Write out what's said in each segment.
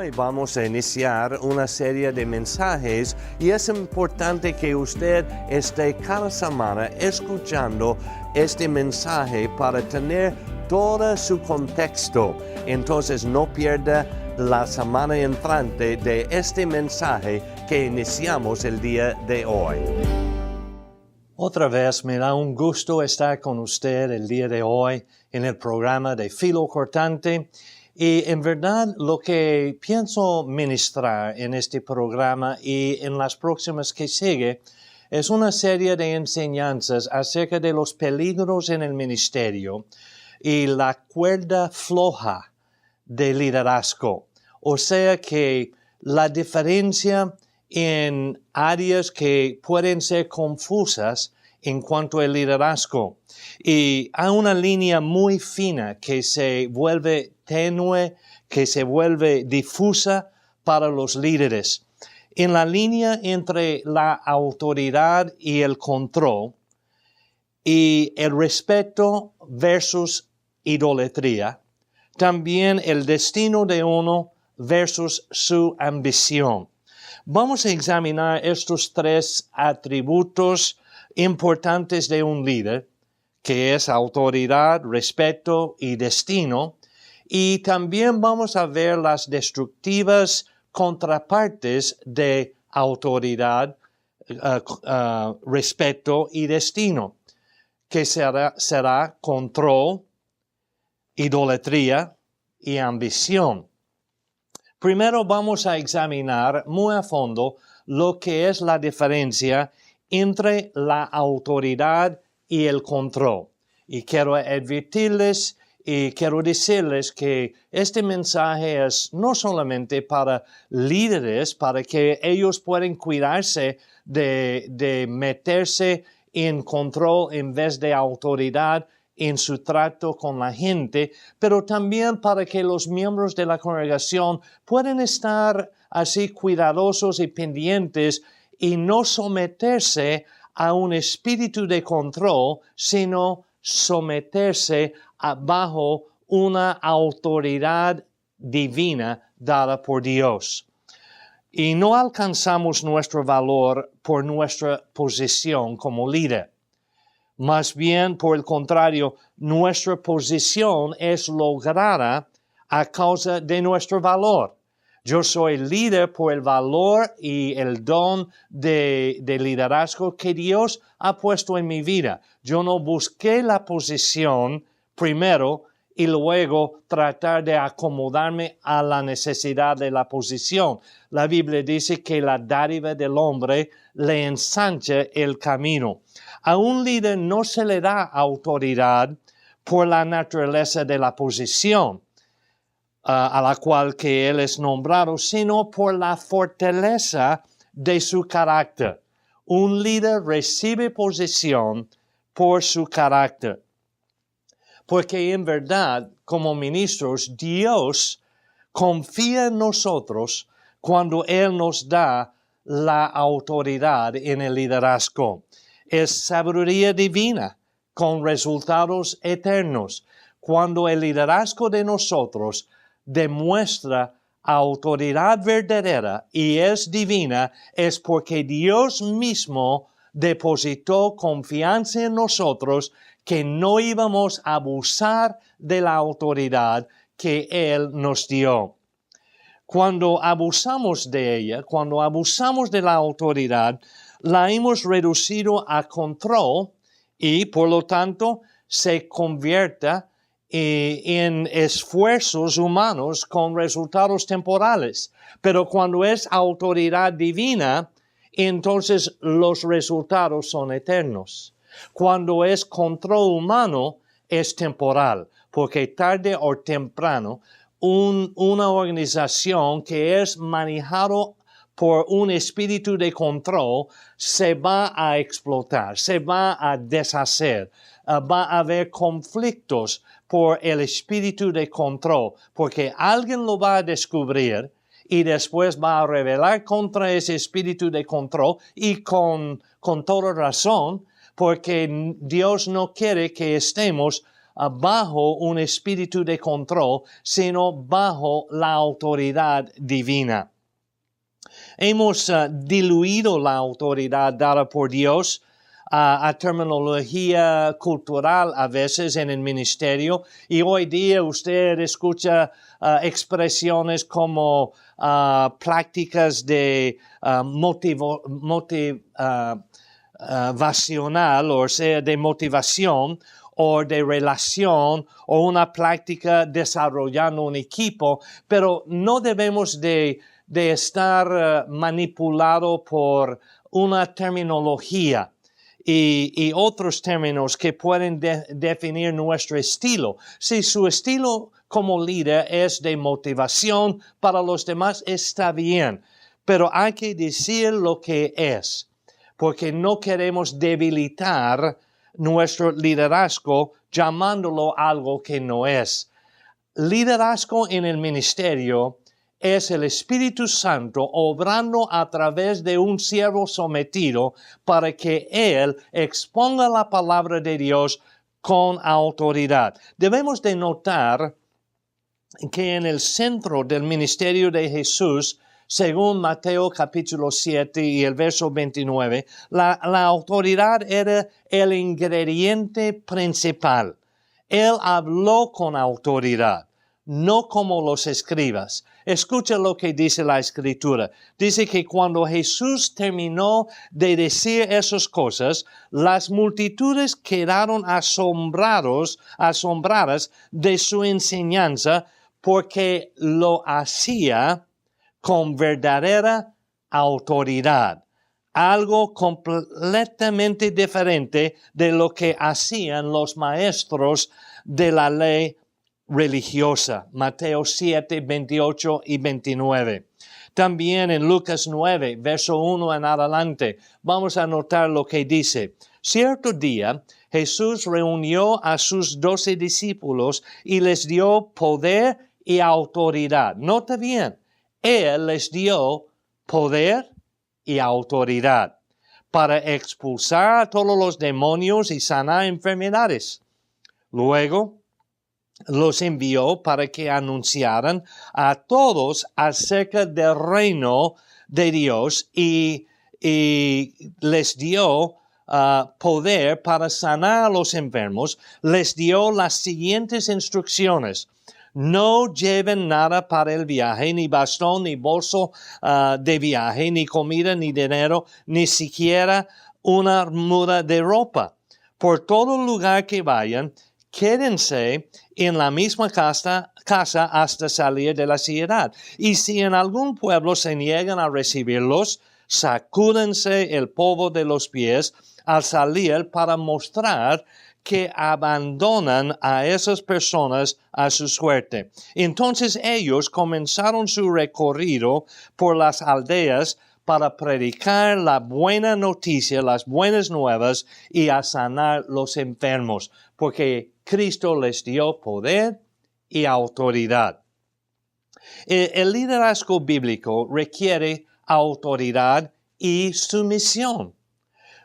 Hoy vamos a iniciar una serie de mensajes y es importante que usted esté cada semana escuchando este mensaje para tener todo su contexto. Entonces no pierda la semana entrante de este mensaje que iniciamos el día de hoy. Otra vez me da un gusto estar con usted el día de hoy en el programa de Filo Cortante. Y en verdad lo que pienso ministrar en este programa y en las próximas que sigue es una serie de enseñanzas acerca de los peligros en el ministerio y la cuerda floja de liderazgo. O sea que la diferencia en áreas que pueden ser confusas en cuanto al liderazgo. Y hay una línea muy fina que se vuelve tenue, que se vuelve difusa para los líderes. En la línea entre la autoridad y el control y el respeto versus idolatría, también el destino de uno versus su ambición. Vamos a examinar estos tres atributos importantes de un líder, que es autoridad, respeto y destino, y también vamos a ver las destructivas contrapartes de autoridad, respeto y destino, que será control, idolatría y ambición. Primero vamos a examinar muy a fondo lo que es la diferencia entre la autoridad y el control. Y quiero advertirles y quiero decirles que este mensaje es no solamente para líderes, para que ellos puedan cuidarse de meterse en control en vez de autoridad en su trato con la gente, pero también para que los miembros de la congregación puedan estar así cuidadosos y pendientes y no someterse a un espíritu de control, sino someterse bajo una autoridad divina dada por Dios. Y no alcanzamos nuestro valor por nuestra posición como líder. Más bien, por el contrario, nuestra posición es lograda a causa de nuestro valor. Yo soy líder por el valor y el don de liderazgo que Dios ha puesto en mi vida. Yo no busqué la posición primero y luego tratar de acomodarme a la necesidad de la posición. La Biblia dice que la dádiva del hombre le ensancha el camino. A un líder no se le da autoridad por la naturaleza de la posición a la cual que él es nombrado, sino por la fortaleza de su carácter. Un líder recibe posición por su carácter. Porque en verdad, como ministros, Dios confía en nosotros cuando Él nos da la autoridad en el liderazgo. Es sabiduría divina con resultados eternos. Cuando el liderazgo de nosotros demuestra autoridad verdadera y es divina, es porque Dios mismo depositó confianza en nosotros que no íbamos a abusar de la autoridad que Él nos dio. Cuando abusamos de ella, cuando abusamos de la autoridad, la hemos reducido a control y, por lo tanto, se convierta en esfuerzos humanos con resultados temporales. Pero cuando es autoridad divina, entonces los resultados son eternos. Cuando es control humano, es temporal, porque tarde o temprano, una organización que es manejado por un espíritu de control se va a explotar, se va a deshacer, va a haber conflictos por el espíritu de control, porque alguien lo va a descubrir y después va a rebelar contra ese espíritu de control y con toda razón, porque Dios no quiere que estemos bajo un espíritu de control, sino bajo la autoridad divina. Hemos diluido la autoridad dada por Dios a terminología cultural a veces en el ministerio, y hoy día usted escucha expresiones como prácticas de motivacional, o sea, de motivación o de relación, o una práctica desarrollando un equipo, pero no debemos de estar manipulado por una terminología y otros términos que pueden definir nuestro estilo. Si su estilo como líder es de motivación para los demás, está bien, pero hay que decir lo que es, porque no queremos debilitar nuestro liderazgo llamándolo algo que no es. Liderazgo en el ministerio es el Espíritu Santo obrando a través de un siervo sometido para que él exponga la palabra de Dios con autoridad. Debemos de notar que en el centro del ministerio de Jesús, según Mateo capítulo 7 y el verso 29, la autoridad era el ingrediente principal. Él habló con autoridad, no como los escribas. Escucha lo que dice la Escritura. Dice que cuando Jesús terminó de decir esas cosas, las multitudes quedaron asombradas de su enseñanza, porque lo hacía con verdadera autoridad. Algo completamente diferente de lo que hacían los maestros de la ley religiosa. Mateo 7, 28 y 29. También en Lucas 9, verso 1 en adelante, vamos a notar lo que dice. Cierto día, Jesús reunió a sus 12 discípulos y les dio poder y autoridad. Nota bien, Él les dio poder y autoridad para expulsar a todos los demonios y sanar enfermedades. Luego, los envió para que anunciaran a todos acerca del reino de Dios y les dio poder para sanar a los enfermos. Les dio las siguientes instrucciones. No lleven nada para el viaje, ni bastón, ni bolso de viaje, ni comida, ni dinero, ni siquiera una muda de ropa. Por todo lugar que vayan, quédense en la misma casa hasta salir de la ciudad. Y si en algún pueblo se niegan a recibirlos, sacúdense el polvo de los pies al salir para mostrar que abandonan a esas personas a su suerte. Entonces ellos comenzaron su recorrido por las aldeas para predicar la buena noticia, las buenas nuevas, y a sanar los enfermos, porque Cristo les dio poder y autoridad. El liderazgo bíblico requiere autoridad y sumisión.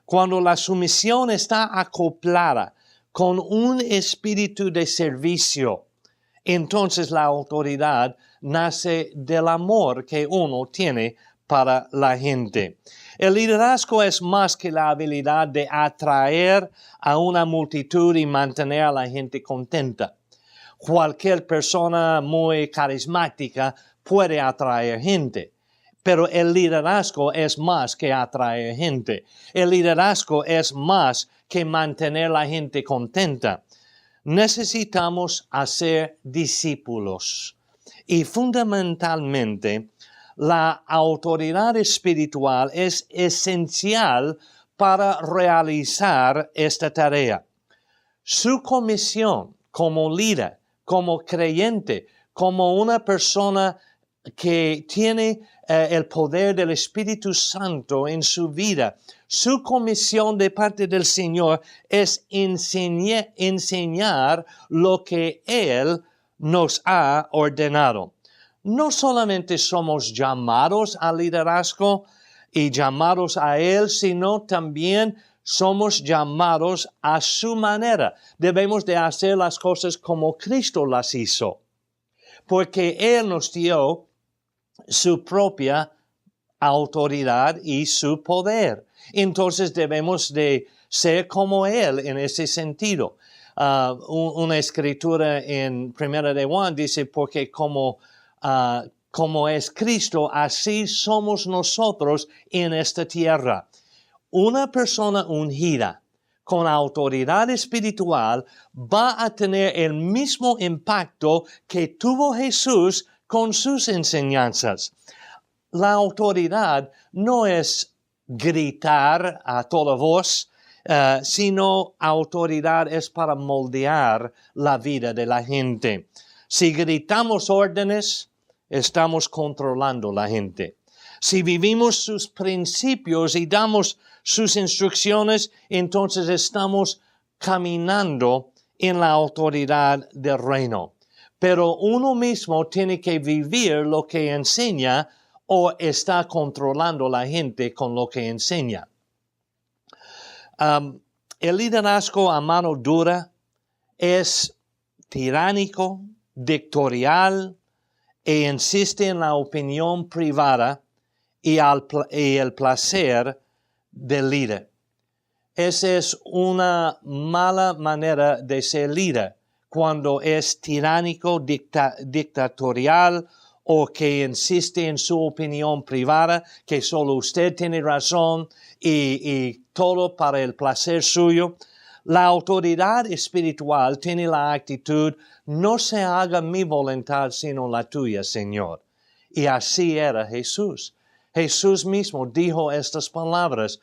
Cuando la sumisión está acoplada con un espíritu de servicio, entonces la autoridad nace del amor que uno tiene para la gente. El liderazgo es más que la habilidad de atraer a una multitud y mantener a la gente contenta. Cualquier persona muy carismática puede atraer gente, pero el liderazgo es más que atraer gente. El liderazgo es más que mantener a la gente contenta. Necesitamos hacer discípulos y fundamentalmente la autoridad espiritual es esencial para realizar esta tarea. Su comisión como líder, como creyente, como una persona que tiene el poder del Espíritu Santo en su vida, su comisión de parte del Señor es enseñar lo que Él nos ha ordenado. No solamente somos llamados al liderazgo y llamados a Él, sino también somos llamados a su manera. Debemos de hacer las cosas como Cristo las hizo, porque Él nos dio su propia autoridad y su poder. Entonces debemos de ser como Él en ese sentido. Una escritura en 1 de Juan dice, porque como es Cristo, así somos nosotros en esta tierra. Una persona ungida con autoridad espiritual va a tener el mismo impacto que tuvo Jesús con sus enseñanzas. La autoridad no es gritar a toda voz, sino autoridad es para moldear la vida de la gente. Si gritamos órdenes, estamos controlando la gente. Si vivimos sus principios y damos sus instrucciones, entonces estamos caminando en la autoridad del reino. Pero uno mismo tiene que vivir lo que enseña o está controlando la gente con lo que enseña. El liderazgo a mano dura es tiránico, dictatorial e insiste en la opinión privada y el placer del líder. Esa es una mala manera de ser líder, cuando es tiránico, dictatorial o que insiste en su opinión privada, que solo usted tiene razón y todo para el placer suyo. La autoridad espiritual tiene la actitud, no se haga mi voluntad sino la tuya, Señor. Y así era Jesús. Jesús mismo dijo estas palabras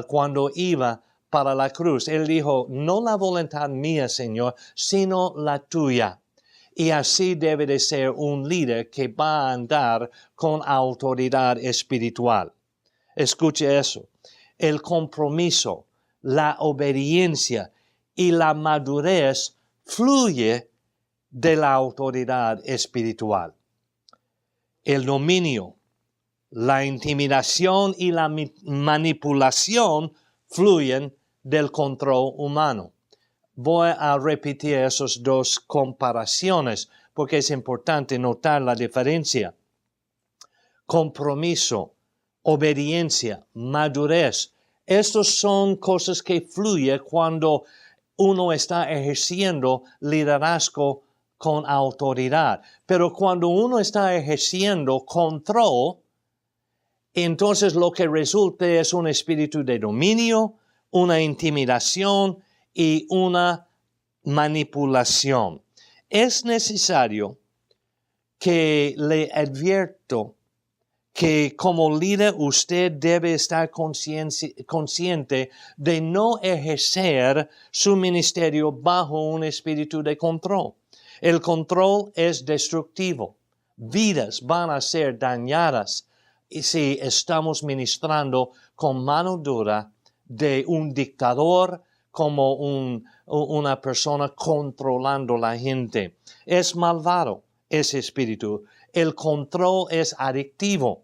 cuando iba para la cruz. Él dijo, no la voluntad mía, Señor, sino la tuya. Y así debe de ser un líder que va a andar con autoridad espiritual. Escuche eso. El compromiso, la obediencia y la madurez fluye de la autoridad espiritual. El dominio, la intimidación y la manipulación fluyen del control humano. Voy a repetir esas dos comparaciones porque es importante notar la diferencia. Compromiso, obediencia, madurez. Estas son cosas que fluyen cuando uno está ejerciendo liderazgo con autoridad. Pero cuando uno está ejerciendo control, entonces lo que resulta es un espíritu de dominio, una intimidación y una manipulación. Es necesario que le advierto que como líder usted debe estar consciente de no ejercer su ministerio bajo un espíritu de control. El control es destructivo. Vidas van a ser dañadas si estamos ministrando con mano dura de un dictador como una persona controlando la gente. Es malvado ese espíritu. El control es adictivo.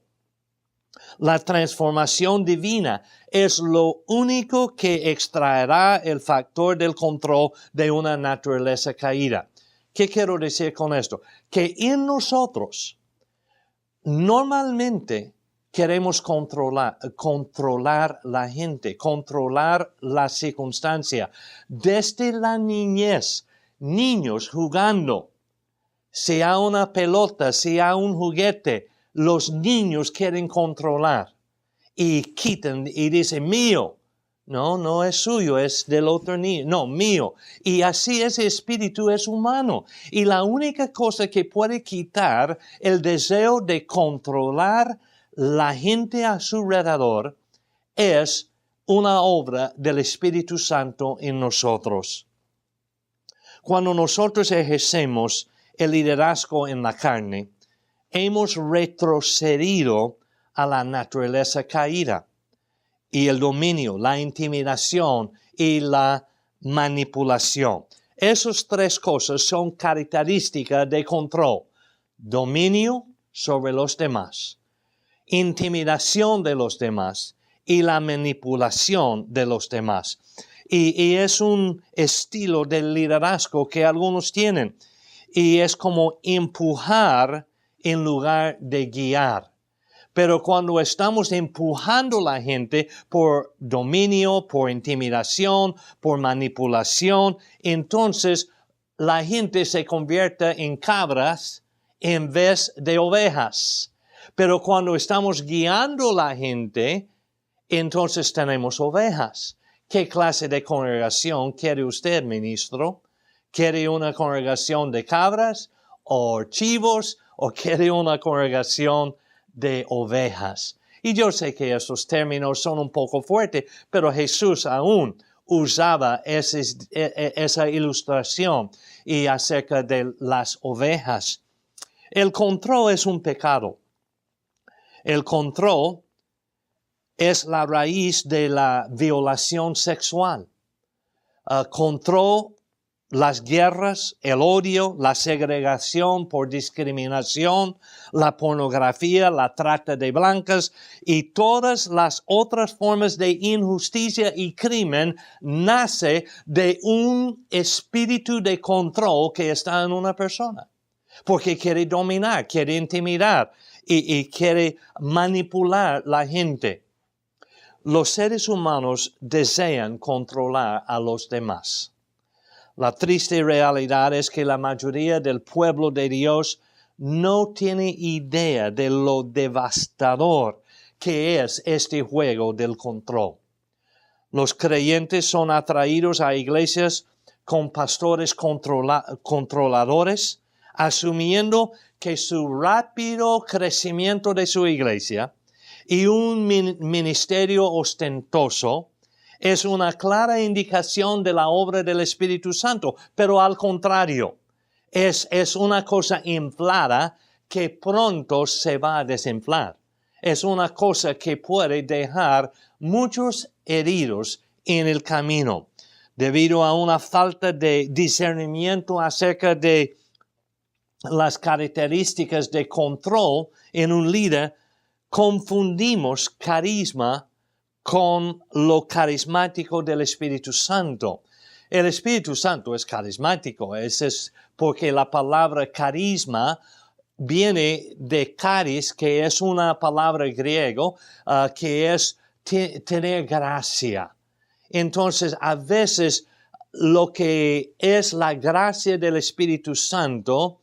La transformación divina es lo único que extraerá el factor del control de una naturaleza caída. ¿Qué quiero decir con esto? Que en nosotros normalmente queremos controlar la gente, controlar la circunstancia. Desde la niñez, niños jugando, sea una pelota, sea un juguete, los niños quieren controlar y quitan y dicen mío. No, no es suyo, es del otro niño. No, mío. Y así ese espíritu es humano. Y la única cosa que puede quitar el deseo de controlar la gente a su alrededor es una obra del Espíritu Santo en nosotros. Cuando nosotros ejercemos el liderazgo en la carne, hemos retrocedido a la naturaleza caída y el dominio, la intimidación y la manipulación. Esas tres cosas son características de control. Dominio sobre los demás, intimidación de los demás y la manipulación de los demás. Y es un estilo de liderazgo que algunos tienen. Y es como empujar en lugar de guiar. Pero cuando estamos empujando a la gente por dominio, por intimidación, por manipulación, entonces la gente se convierte en cabras en vez de ovejas. Pero cuando estamos guiando a la gente, entonces tenemos ovejas. ¿Qué clase de congregación quiere usted, ministro? ¿Quiere una congregación de cabras o chivos o quiere una congregación de ovejas? Y yo sé que esos términos son un poco fuertes, pero Jesús aún usaba esa ilustración y acerca de las ovejas. El control es un pecado. El control es la raíz de la violación sexual. Control, las guerras, el odio, la segregación por discriminación, la pornografía, la trata de blancas y todas las otras formas de injusticia y crimen nace de un espíritu de control que está en una persona. Porque quiere dominar, quiere intimidar y quiere manipular la gente. Los seres humanos desean controlar a los demás. La triste realidad es que la mayoría del pueblo de Dios no tiene idea de lo devastador que es este juego del control. Los creyentes son atraídos a iglesias con pastores controladores, asumiendo que su rápido crecimiento de su iglesia y un ministerio ostentoso es una clara indicación de la obra del Espíritu Santo, pero al contrario, es una cosa inflada que pronto se va a desinflar. Es una cosa que puede dejar muchos heridos en el camino, debido a una falta de discernimiento acerca de las características de control en un líder. Confundimos carisma con lo carismático del Espíritu Santo. El Espíritu Santo es carismático, es porque la palabra carisma viene de caris, que es una palabra griego que es tener gracia. Entonces, a veces lo que es la gracia del Espíritu Santo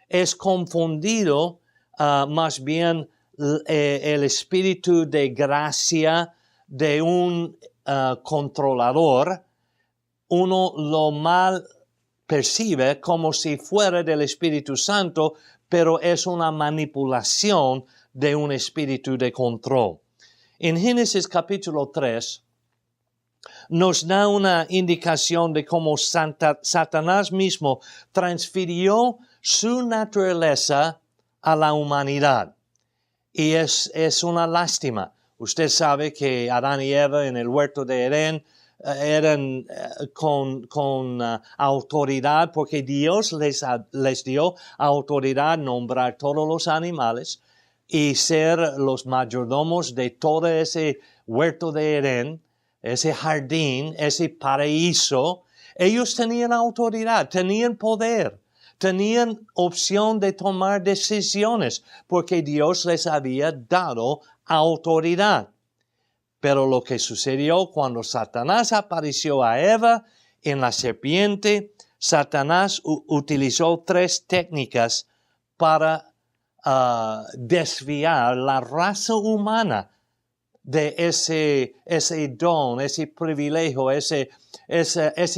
es confundido más bien el espíritu de gracia de un controlador. Uno lo mal percibe como si fuera del Espíritu Santo, pero es una manipulación de un espíritu de control. En Génesis capítulo 3 nos da una indicación de cómo Satanás mismo transfirió su naturaleza a la humanidad. Y es una lástima. Usted sabe que Adán y Eva en el huerto de Edén eran con autoridad, porque Dios les dio autoridad a nombrar todos los animales y ser los mayordomos de todo ese huerto de Edén, ese jardín, ese paraíso. Ellos tenían autoridad, tenían poder. Tenían opción de tomar decisiones porque Dios les había dado autoridad. Pero lo que sucedió cuando Satanás apareció a Eva en la serpiente, Satanás utilizó 3 técnicas para desviar la raza humana de ese don, ese privilegio, ese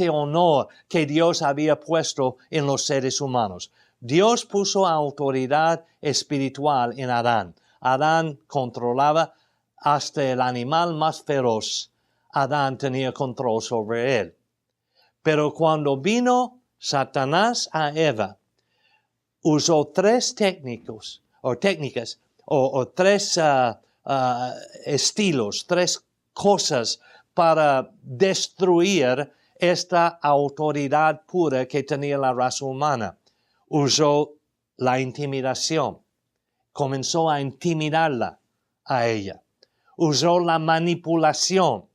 honor que Dios había puesto en los seres humanos. Dios puso autoridad espiritual en Adán. Adán controlaba hasta el animal más feroz. Adán tenía control sobre él. Pero cuando vino Satanás a Eva, usó 3 técnicas o 3 estilos, 3 cosas para destruir esta autoridad pura que tenía la raza humana. Usó la intimidación. Comenzó a intimidarla a ella. usó la manipulación,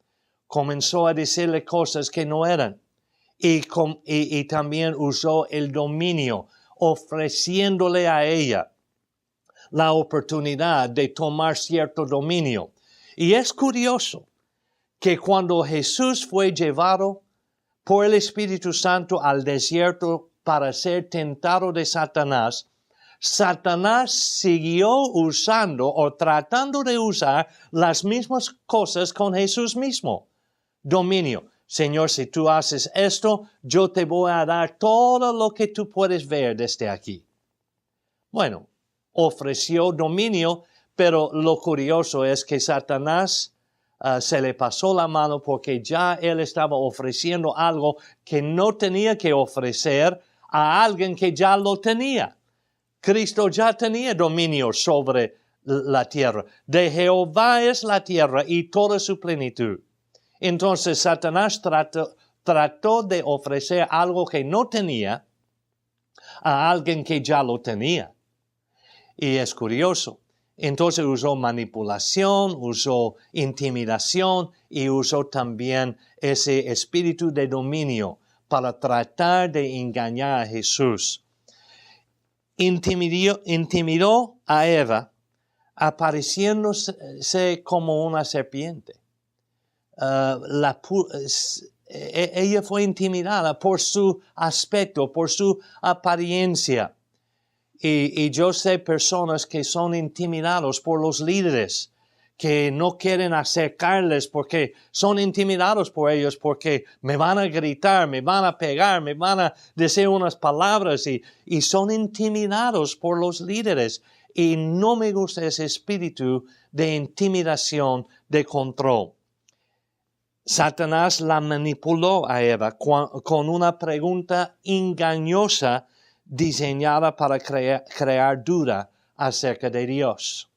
comenzó a decirle cosas que no eran. Y también usó el dominio, ofreciéndole a ella la oportunidad de tomar cierto dominio. Y es curioso que cuando Jesús fue llevado por el Espíritu Santo al desierto para ser tentado de Satanás, Satanás siguió usando o tratando de usar las mismas cosas con Jesús mismo. Dominio. Señor, si tú haces esto, yo te voy a dar todo lo que tú puedes ver desde aquí. Bueno, ofreció dominio, pero lo curioso es que Satanás se le pasó la mano porque ya él estaba ofreciendo algo que no tenía que ofrecer a alguien que ya lo tenía. Cristo ya tenía dominio sobre la tierra. De Jehová es la tierra y toda su plenitud. Entonces Satanás trató de ofrecer algo que no tenía a alguien que ya lo tenía. Y es curioso. Entonces usó manipulación, usó intimidación y usó también ese espíritu de dominio para tratar de engañar a Jesús. Intimidó a Eva apareciéndose como una serpiente. Ella fue intimidada por su aspecto, por su apariencia. Y yo sé personas que son intimidados por los líderes, que no quieren acercarles porque son intimidados por ellos, porque me van a gritar, me van a pegar, me van a decir unas palabras y son intimidados por los líderes. Y no me gusta ese espíritu de intimidación, de control. Satanás la manipuló a Eva con una pregunta engañosa diseñada para crear duda acerca de Dios.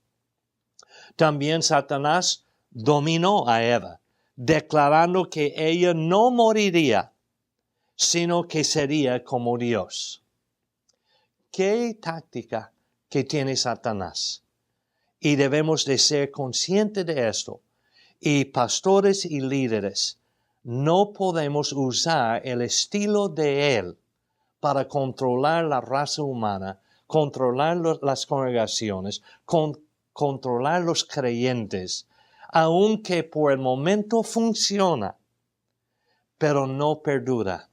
También Satanás dominó a Eva, declarando que ella no moriría, sino que sería como Dios. ¿Qué táctica que tiene Satanás? Y debemos de ser conscientes de esto. Y pastores y líderes, no podemos usar el estilo de él para controlar la raza humana, controlar las congregaciones, controlar los creyentes, aunque por el momento funciona, pero no perdura,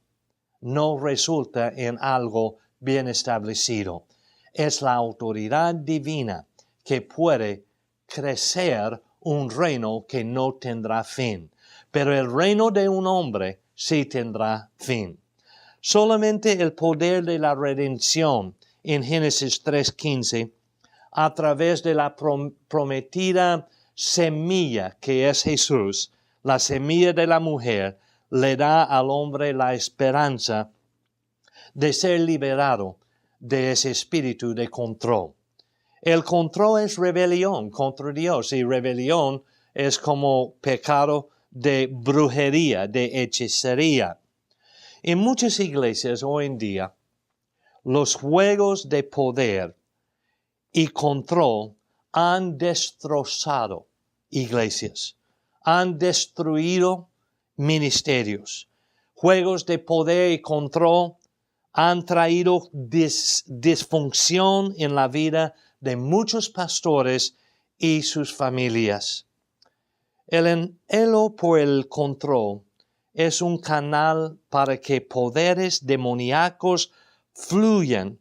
no resulta en algo bien establecido. Es la autoridad divina que puede crecer un reino que no tendrá fin, pero el reino de un hombre sí tendrá fin. Solamente el poder de la redención en Génesis 3:15, a través de la prometida semilla que es Jesús, la semilla de la mujer, le da al hombre la esperanza de ser liberado de ese espíritu de control. El control es rebelión contra Dios y rebelión es como pecado de brujería, de hechicería. En muchas iglesias hoy en día, los juegos de poder y control han destrozado iglesias, han destruido ministerios. Juegos de poder y control han traído disfunción en la vida de muchos pastores y sus familias. El anhelo por el control es un canal para que poderes demoníacos fluyan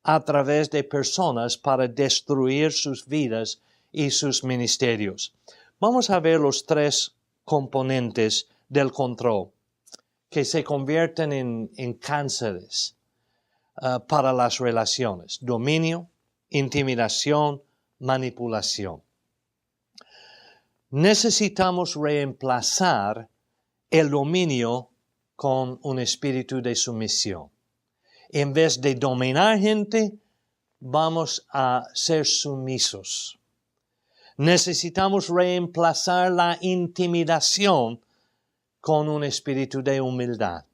a través de personas para destruir sus vidas y sus ministerios. Vamos a ver los tres componentes del control que se convierten en cánceres para las relaciones: dominio, intimidación, manipulación. Necesitamos reemplazar el dominio con un espíritu de sumisión. En vez de dominar gente, vamos a ser sumisos. Necesitamos reemplazar la intimidación con un espíritu de humildad.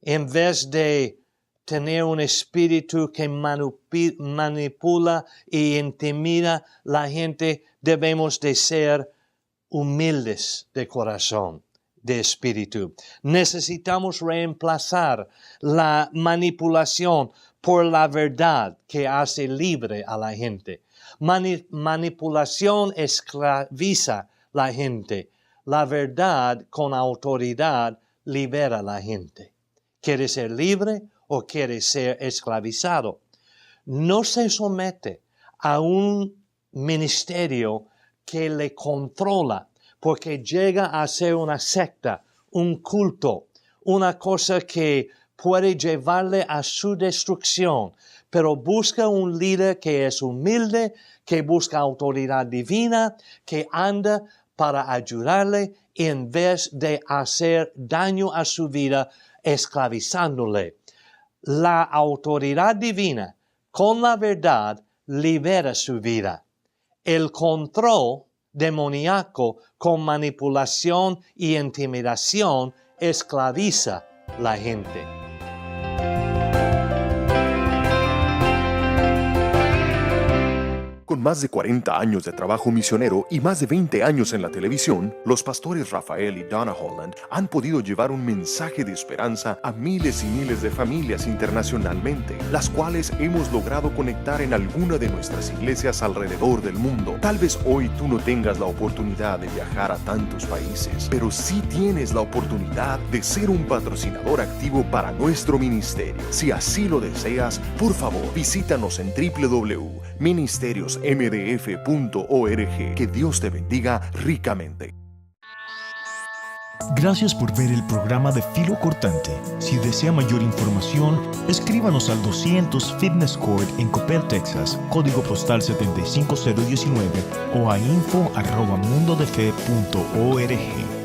En vez de tener un espíritu que manipula y intimida a la gente. Debemos de ser humildes de corazón, de espíritu. Necesitamos reemplazar la manipulación por la verdad que hace libre a la gente. Manipulación esclaviza a la gente. La verdad con autoridad libera a la gente. ¿Quiere ser libre o quiere ser esclavizado? No se somete a un ministerio que le controla, porque llega a ser una secta, un culto, una cosa que puede llevarle a su destrucción. Pero busca un líder que es humilde, que busca autoridad divina, que anda para ayudarle en vez de hacer daño a su vida, esclavizándole. La autoridad divina con la verdad libera su vida. El control demoníaco con manipulación y intimidación esclaviza a la gente. Con más de 40 años de trabajo misionero y más de 20 años en la televisión, los pastores Rafael y Donna Holland han podido llevar un mensaje de esperanza a miles y miles de familias internacionalmente, las cuales hemos logrado conectar en alguna de nuestras iglesias alrededor del mundo. Tal vez hoy tú no tengas la oportunidad de viajar a tantos países, pero sí tienes la oportunidad de ser un patrocinador activo para nuestro ministerio. Si así lo deseas, por favor, visítanos en www.ministeriosmdf.org. Que Dios te bendiga ricamente. Gracias por ver el programa de Filo Cortante. Si desea mayor información, escríbanos al 200 Fitness Court en Coppell, Texas, código postal 75019 o a info@mundodefe.org.